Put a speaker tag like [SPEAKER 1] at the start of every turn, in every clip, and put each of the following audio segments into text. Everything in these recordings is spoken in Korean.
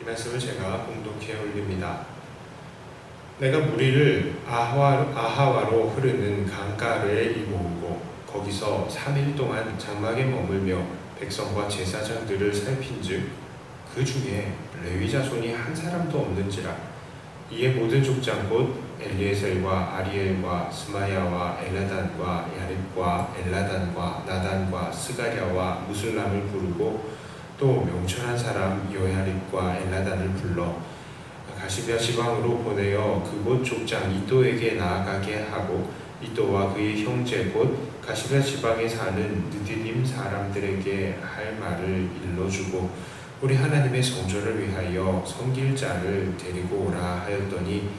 [SPEAKER 1] 말씀을 제가 봉독해 올립니다. 내가 무리를 아하와로 흐르는 강가에 이모으고 거기서 3일 동안 장막에 머물며 백성과 제사장들을 살핀즉 그 중에 레위 자손이 한 사람도 없는지라. 이에 모든 족장 곧 엘리에셀과 아리엘과 스마야와 엘라단과 야립과 엘라단과 나단과 스가랴와 무술람을 부르고 또 명철한 사람 여야립과 엘라단을 불러 가시베아 지방으로 보내어 그곳 족장 이도에게 나아가게 하고 이도와 그의 형제 곧 가시베아 지방에 사는 느디님 사람들에게 할 말을 일러주고 우리 하나님의 성전을 위하여 섬길 자를 데리고 오라 하였더니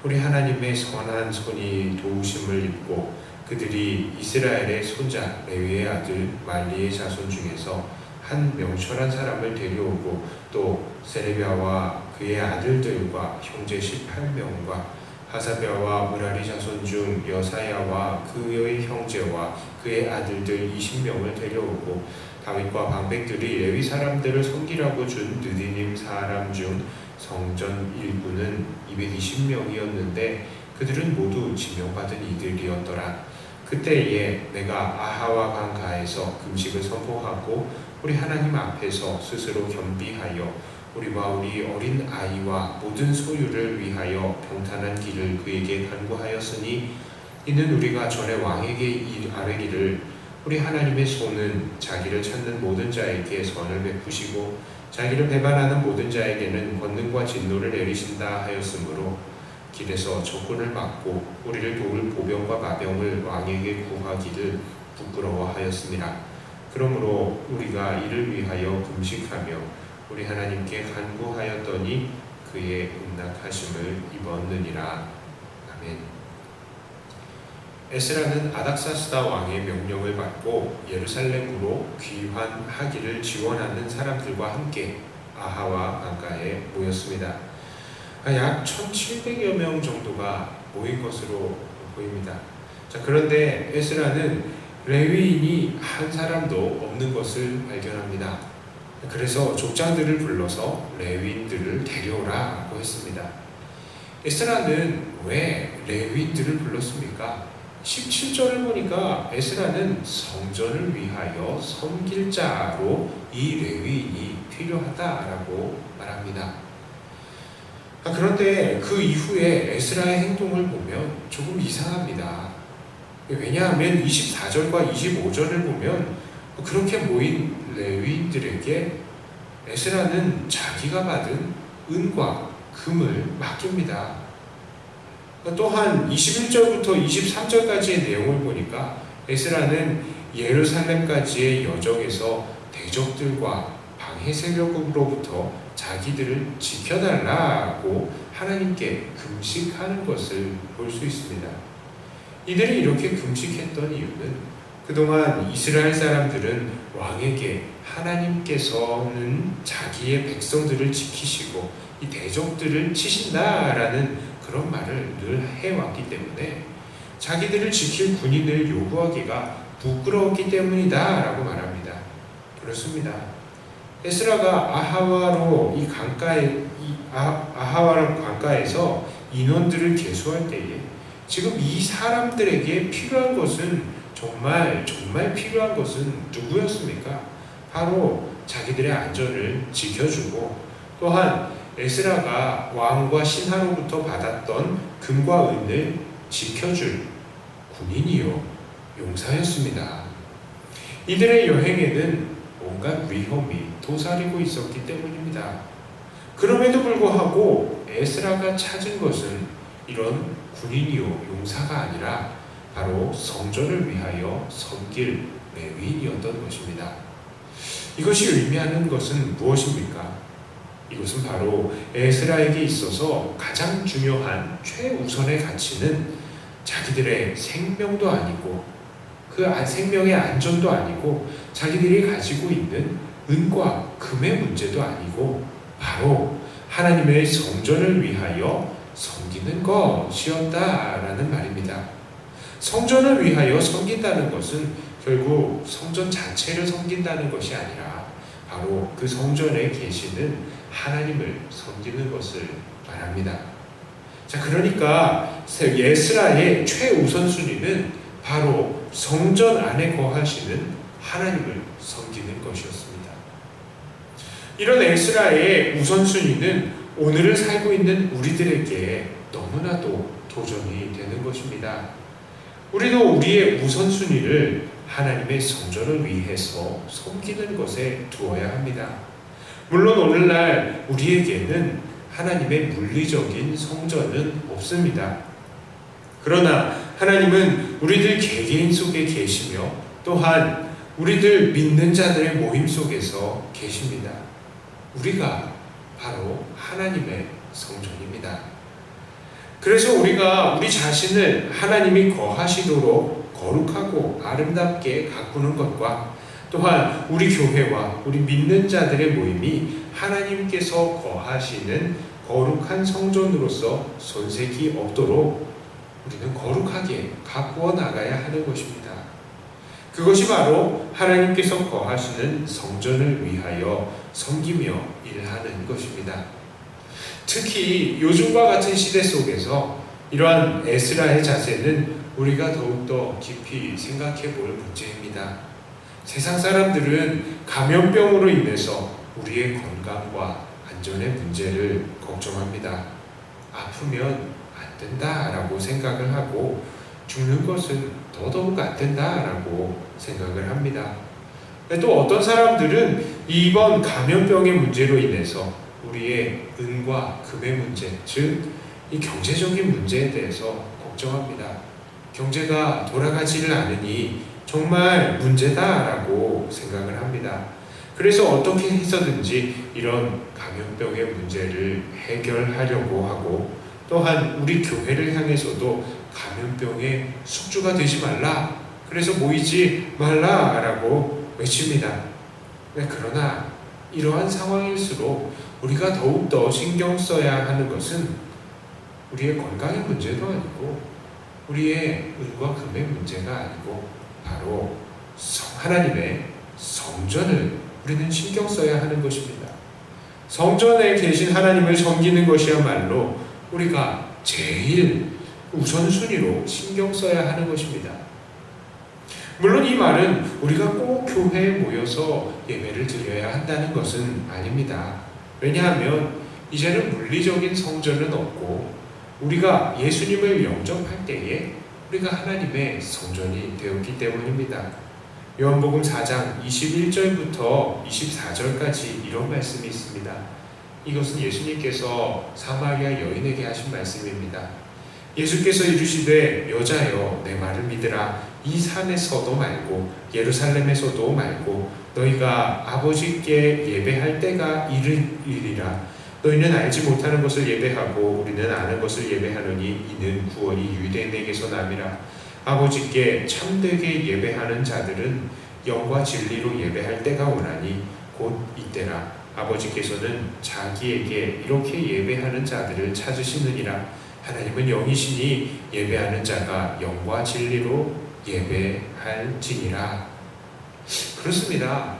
[SPEAKER 1] 우리 하나님의 선한 손이 도우심을 입고 그들이 이스라엘의 손자 레위의 아들 말리의 자손 중에서 한 명철한 사람을 데려오고 또 세레비아와 그의 아들들과 형제 18명과 하사베아와 무라리 자손 중 여사야와 그의 형제와 그의 아들들 20명을 데려오고 다윗과 방백들이 레위 사람들을 섬기라고 준 느디님 사람 중 성전 일부는 220명이었는데 그들은 모두 지명받은 이들이었더라. 그때에 내가 아하와 강가에서 금식을 선포하고 우리 하나님 앞에서 스스로 겸비하여 우리와 우리 어린 아이와 모든 소유를 위하여 평탄한 길을 그에게 간구하였으니 이는 우리가 전에 왕에게 아뢰기를 우리 하나님의 손은 자기를 찾는 모든 자에게 선을 베푸시고 자기를 배반하는 모든 자에게는 권능과 진노를 내리신다 하였으므로 길에서 적군을 막고 우리를 도울 보병과 마병을 왕에게 구하기를 부끄러워하였습니다. 그러므로 우리가 이를 위하여 금식하며 우리 하나님께 간구하였더니 그의 응낙하심을 입었느니라. 아멘. 에스라는 아닥사스다 왕의 명령을 받고 예루살렘으로 귀환하기를 지원하는 사람들과 함께 아하와 강가에 모였습니다. 약 1,700여 명 정도가 모인 것으로 보입니다. 그런데 에스라는 레위인이 한 사람도 없는 것을 발견합니다. 그래서 족장들을 불러서 레위인들을 데려오라고 했습니다. 에스라는 왜 레위인들을 불렀습니까? 17절을 보니까 에스라는 성전을 위하여 섬길 자로 이 레위인이 필요하다라고 말합니다. 그런데 그 이후에 에스라의 행동을 보면 조금 이상합니다. 왜냐하면 24절과 25절을 보면 그렇게 모인 레위인들에게 에스라는 자기가 받은 은과 금을 맡깁니다. 또한 21절부터 23절까지의 내용을 보니까 에스라는 예루살렘까지의 여정에서 대적들과 방해 세력으로부터 자기들을 지켜달라고 하나님께 금식하는 것을 볼 수 있습니다. 이들이 이렇게 금식했던 이유는 그동안 이스라엘 사람들은 왕에게 하나님께서는 자기의 백성들을 지키시고 이 대적들을 치신다라는 그런 말을 늘 해왔기 때문에 자기들을 지킬 군인을 요구하기가 부끄러웠기 때문이다 라고 말합니다. 그렇습니다. 에스라가 아하와로 강가에서 인원들을 계수할 때에 지금 이 사람들에게 필요한 것은 정말 필요한 것은 누구였습니까? 바로 자기들의 안전을 지켜주고 또한 에스라가 왕과 신하로부터 받았던 금과 은을 지켜줄 군인이요 용사였습니다. 이들의 여행에는 온갖 위험이 도사리고 있었기 때문입니다. 그럼에도 불구하고 에스라가 찾은 것은 이런 군인이요 용사가 아니라 바로 성전을 위하여 섬길 레위인이었던 것입니다. 이것이 의미하는 것은 무엇입니까? 이것은 바로 에스라에게 있어서 가장 중요한 최우선의 가치는 자기들의 생명도 아니고 그 생명의 안전도 아니고 자기들이 가지고 있는 은과 금의 문제도 아니고 바로 하나님의 성전을 위하여 섬기는 것이었다라는 말입니다. 성전을 위하여 섬긴다는 것은 결국 성전 자체를 섬긴다는 것이 아니라 바로 그 성전에 계시는 하나님을 섬기는 것을 말합니다. 자, 그러니까 에스라의 최우선순위는 바로 성전 안에 거하시는 하나님을 섬기는 것이었습니다. 이런 에스라의 우선순위는 오늘을 살고 있는 우리들에게 너무나도 도전이 되는 것입니다. 우리도 우리의 우선순위를 하나님의 성전을 위해서 섬기는 것에 두어야 합니다. 물론 오늘날 우리에게는 하나님의 물리적인 성전은 없습니다. 그러나 하나님은 우리들 개개인 속에 계시며 또한 우리들 믿는 자들의 모임 속에서 계십니다. 우리가 바로 하나님의 성전입니다. 그래서 우리가 우리 자신을 하나님이 거하시도록 거룩하고 아름답게 가꾸는 것과 또한 우리 교회와 우리 믿는 자들의 모임이 하나님께서 거하시는 거룩한 성전으로서 손색이 없도록 우리는 거룩하게 가꾸어 나가야 하는 것입니다. 그것이 바로 하나님께서 거하시는 성전을 위하여 섬기며 일하는 것입니다. 특히 요즘과 같은 시대 속에서 이러한 에스라의 자세는 우리가 더욱더 깊이 생각해 볼 문제입니다. 세상 사람들은 감염병으로 인해서 우리의 건강과 안전의 문제를 걱정합니다. 아프면 안 된다라고 생각을 하고 죽는 것은 더더욱 안 된다라고 생각을 합니다. 또 어떤 사람들은 이번 감염병의 문제로 인해서 우리의 은과 금의 문제, 즉 이 경제적인 문제에 대해서 걱정합니다. 경제가 돌아가지를 않으니 정말 문제다라고 생각을 합니다. 그래서 어떻게 해서든지 이런 감염병의 문제를 해결하려고 하고 또한 우리 교회를 향해서도 감염병의 숙주가 되지 말라, 그래서 모이지 말라라고 외칩니다. 그러나 이러한 상황일수록 우리가 더욱더 신경 써야 하는 것은 우리의 건강의 문제도 아니고 우리의 은과 금의 문제가 아니고 바로 하나님의 성전을 우리는 신경 써야 하는 것입니다. 성전에 계신 하나님을 섬기는 것이야말로 우리가 제일 우선순위로 신경 써야 하는 것입니다. 물론 이 말은 우리가 꼭 교회에 모여서 예배를 드려야 한다는 것은 아닙니다. 왜냐하면 이제는 물리적인 성전은 없고 우리가 예수님을 영접할 때에 우리가 하나님의 성전이 되었기 때문입니다. 요한복음 4장 21절부터 24절까지 이런 말씀이 있습니다. 이것은 예수님께서 사마리아 여인에게 하신 말씀입니다. 예수께서 이르시되 여자여 내 말을 믿으라. 이 산에서도 말고 예루살렘에서도 말고 너희가 아버지께 예배할 때가 이르리라. 너희는 알지 못하는 것을 예배하고 우리는 아는 것을 예배하노니 이는 구원이 유대인에게서 남이라. 아버지께 참되게 예배하는 자들은 영과 진리로 예배할 때가 오나니 곧 이때라. 아버지께서는 자기에게 이렇게 예배하는 자들을 찾으시느니라. 하나님은 영이시니 예배하는 자가 영과 진리로 예배할지니라. 그렇습니다.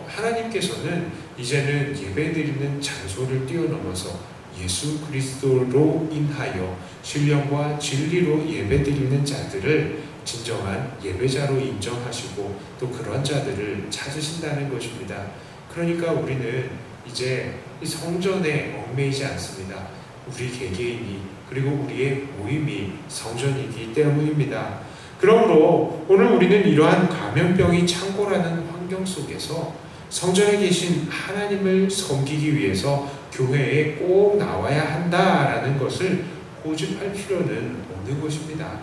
[SPEAKER 1] 하나님께서는 이제는 예배드리는 장소를 뛰어넘어서 예수 그리스도로 인하여 신령과 진리로 예배드리는 자들을 진정한 예배자로 인정하시고 또 그런 자들을 찾으신다는 것입니다. 그러니까 우리는 이제 이 성전에 얽매이지 않습니다. 우리 개개인이 그리고 우리의 모임이 성전이기 때문입니다. 그러므로 오늘 우리는 이러한 감염병이 창궐하는 환경 속에서 성전에 계신 하나님을 섬기기 위해서 교회에 꼭 나와야 한다라는 것을 고집할 필요는 없는 것입니다.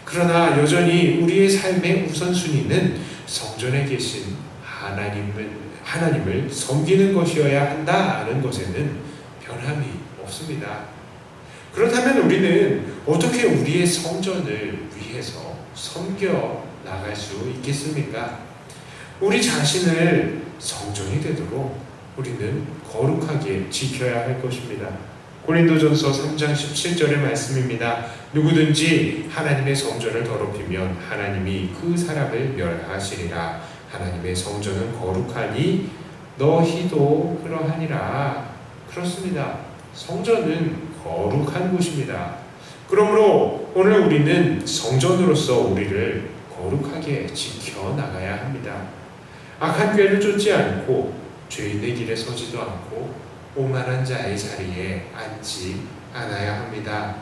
[SPEAKER 1] 그러나 여전히 우리의 삶의 우선순위는 성전에 계신 하나님을 섬기는 것이어야 한다는 것에는 변함이 없습니다. 그렇다면 우리는 어떻게 우리의 성전을 위해서 섬겨 나갈 수 있겠습니까? 우리 자신을 성전이 되도록 우리는 거룩하게 지켜야 할 것입니다. 고린도전서 3장 17절의 말씀입니다. 누구든지 하나님의 성전을 더럽히면 하나님이 그 사람을 멸하시리라. 하나님의 성전은 거룩하니 너희도 그러하니라. 그렇습니다. 성전은 거룩한 곳입니다. 그러므로 오늘 우리는 성전으로서 우리를 거룩하게 지켜나가야 합니다. 악한 꾀를 쫓지 않고 죄인의 길에 서지도 않고 오만한 자의 자리에 앉지 않아야 합니다.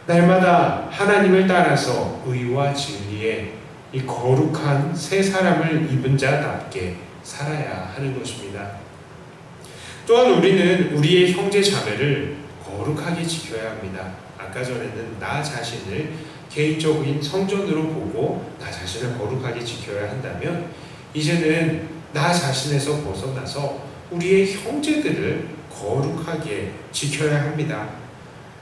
[SPEAKER 1] 날마다 하나님을 따라서 의와 진리에 이 거룩한 새 사람을 입은 자답게 살아야 하는 것입니다. 또한 우리는 우리의 형제 자매를 거룩하게 지켜야 합니다. 아까 전에는 나 자신을 개인적인 성전으로 보고 나 자신을 거룩하게 지켜야 한다면, 이제는 나 자신에서 벗어나서 우리의 형제들을 거룩하게 지켜야 합니다.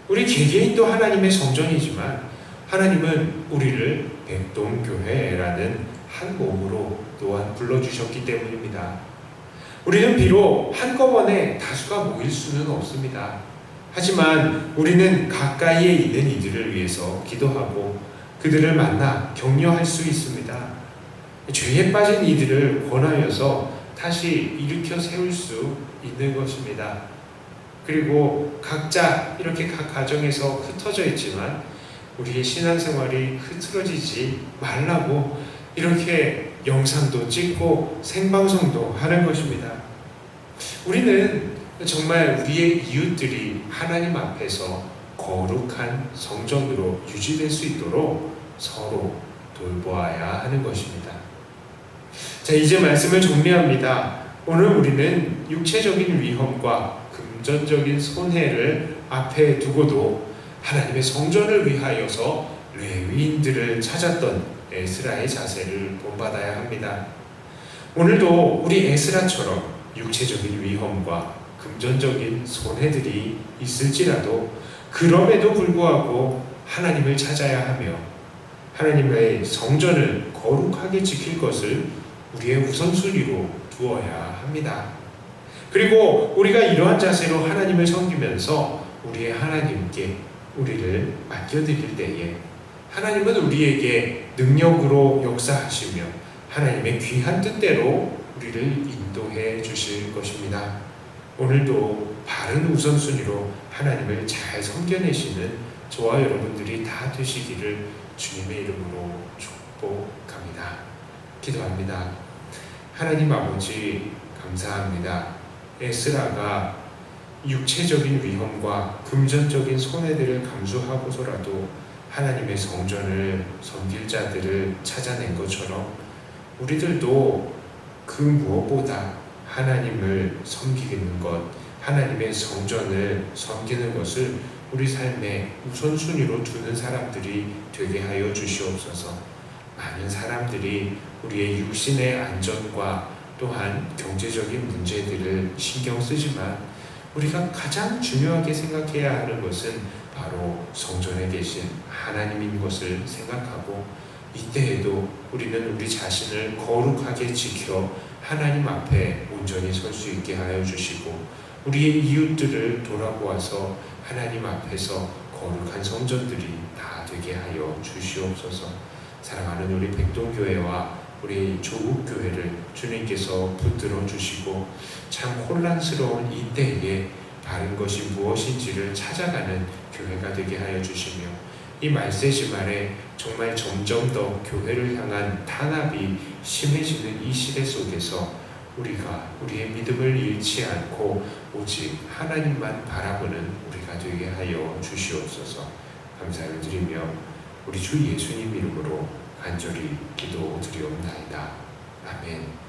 [SPEAKER 1] 우리 개개인도 하나님의 성전이지만 하나님은 우리를 백동교회라는 한 몸으로 또한 불러주셨기 때문입니다. 우리는 비록 한꺼번에 다수가 모일 수는 없습니다. 하지만 우리는 가까이에 있는 이들을 위해서 기도하고 그들을 만나 격려할 수 있습니다. 죄에 빠진 이들을 권하여서 다시 일으켜 세울 수 있는 것입니다. 그리고 각자 이렇게 각 가정에서 흩어져 있지만 우리의 신앙생활이 흐트러지지 말라고 이렇게 영상도 찍고 생방송도 하는 것입니다. 우리는 정말 우리의 이웃들이 하나님 앞에서 거룩한 성전으로 유지될 수 있도록 서로 돌보아야 하는 것입니다. 자, 이제 말씀을 정리합니다. 오늘 우리는 육체적인 위험과 금전적인 손해를 앞에 두고도 하나님의 성전을 위하여서 레위인들을 찾았던 에스라의 자세를 본받아야 합니다. 오늘도 우리 에스라처럼 육체적인 위험과 금전적인 손해들이 있을지라도 그럼에도 불구하고 하나님을 찾아야 하며 하나님의 성전을 거룩하게 지킬 것을 우리의 우선순위로 두어야 합니다. 그리고 우리가 이러한 자세로 하나님을 섬기면서 우리의 하나님께 우리를 맡겨드릴 때에 하나님은 우리에게 능력으로 역사하시며 하나님의 귀한 뜻대로 우리를 인도해 주실 것입니다. 오늘도 바른 우선순위로 하나님을 잘 섬겨내시는 저와 여러분들이 다 되시기를 주님의 이름으로 축복합니다. 기도합니다. 하나님 아버지, 감사합니다. 에스라가 육체적인 위험과 금전적인 손해들을 감수하고서라도 하나님의 성전을 섬길 자들을 찾아낸 것처럼 우리들도 그 무엇보다 하나님을 섬기는 것, 하나님의 성전을 섬기는 것을 우리 삶의 우선순위로 두는 사람들이 되게 하여 주시옵소서. 많은 사람들이 우리의 육신의 안전과 또한 경제적인 문제들을 신경 쓰지만 우리가 가장 중요하게 생각해야 하는 것은 바로 성전에 계신 하나님인 것을 생각하고, 이때에도 우리는 우리 자신을 거룩하게 지켜 하나님 앞에 온전히 설 수 있게 하여 주시고, 우리의 이웃들을 돌아보아서 하나님 앞에서 거룩한 성전들이 다 되게 하여 주시옵소서. 사랑하는 우리 백동교회와 우리 조국교회를 주님께서 붙들어 주시고 참 혼란스러운 이때에 바른 것이 무엇인지를 찾아가는 교회가 되게 하여 주시며, 이 말세지 말에 정말 점점 더 교회를 향한 탄압이 심해지는 이 시대 속에서 우리가 우리의 믿음을 잃지 않고 오직 하나님만 바라보는 우리가 되게 하여 주시옵소서. 감사를 드리며 우리 주 예수님 이름으로 간절히 기도드리옵나이다. 아멘.